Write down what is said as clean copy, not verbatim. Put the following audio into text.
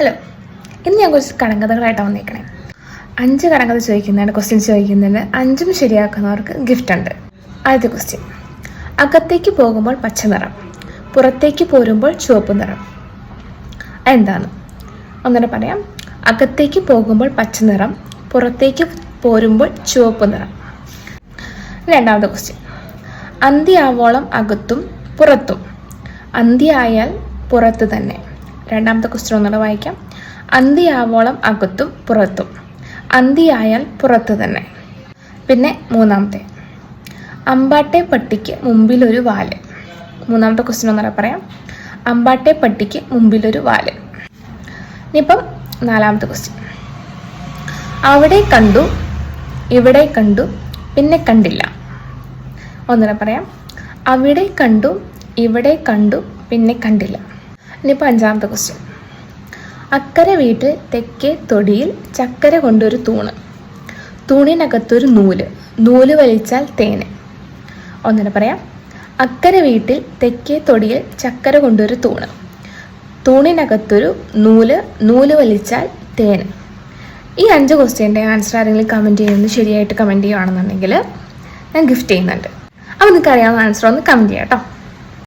Hello, ഇന്ന് ഞാൻ കുറച്ച് കടങ്കഥകളായിട്ടാണ് വന്നേക്കണേ. 5 കടങ്കഥ ചോദിക്കുന്നതാണ്, ക്വസ്റ്റ്യൻ ചോദിക്കുന്നുണ്ട്. 5ഉം ശരിയാക്കുന്നവർക്ക് ഗിഫ്റ്റ് ഉണ്ട്. ആദ്യത്തെ ക്വസ്റ്റ്യൻ: അകത്തേക്ക് പോകുമ്പോൾ പച്ച നിറം, പുറത്തേക്ക് പോരുമ്പോൾ ചുവപ്പ് നിറം. എന്താണ്? ഒന്നുകൂടെ പറയാം. അകത്തേക്ക് പോകുമ്പോൾ പച്ച നിറം, പുറത്തേക്ക് പോരുമ്പോൾ ചുവപ്പ് നിറം. രണ്ടാമത്തെ ക്വസ്റ്റ്യൻ: അന്തിയാവോളം അകത്തും പുറത്തും, അന്തിയായാൽ പുറത്ത് തന്നെ. രണ്ടാമത്തെ ക്വസ്റ്റ്യൻ ഒന്നുകൂടെ വായിക്കാം. അന്തിയാവോളം അകത്തും പുറത്തും, അന്തിയായാൽ പുറത്ത് തന്നെ. പിന്നെ മൂന്നാമത്തെ: അമ്പാട്ടെ പട്ടിക്ക് മുമ്പിലൊരു വാല്. മൂന്നാമത്തെ ക്വസ്റ്റ്യൻ ഒന്നുകൂടെ പറയാം. അമ്പാട്ടെ പട്ടിക്ക് മുമ്പിലൊരു വാല്. ഇനിയിപ്പം നാലാമത്തെ ക്വസ്റ്റ്യൻ: അവിടെ കണ്ടു, ഇവിടെ കണ്ടു, പിന്നെ കണ്ടില്ല. ഒന്നുകൂടെ പറയാം. അവിടെ കണ്ടു, ഇവിടെ കണ്ടു, പിന്നെ കണ്ടില്ല. ഇനിയിപ്പോൾ അഞ്ചാമത്തെ ക്വസ്റ്റ്യൻ: അക്കരെ വീട്ടിൽ തെക്കേ തൊടിയിൽ ചക്കര കൊണ്ടൊരു തൂണ്, തൂണിനകത്തൊരു നൂല്, നൂല് വലിച്ചാൽ തേന്. ഒന്നുകൂടെ പറയാം. അക്കരെ വീട്ടിൽ തെക്കേ തൊടിയിൽ ചക്കര കൊണ്ടൊരു തൂണ്, തൂണിനകത്തൊരു നൂല്, നൂല് വലിച്ചാൽ തേന്. ഈ 5 ക്വസ്റ്റ്യൻ്റെ ആൻസർ ആരെങ്കിലും കമൻറ്റ് ചെയ്യുന്നത് ശരിയായിട്ട് കമൻറ്റ് ചെയ്യുകയാണെന്നുണ്ടെങ്കിൽ ഞാൻ ഗിഫ്റ്റ് ചെയ്യുന്നുണ്ട്. അപ്പോൾ നിങ്ങൾക്ക് അറിയാവുന്ന ആൻസർ ഒന്ന് കമൻറ്റ് ചെയ്യാം കേട്ടോ.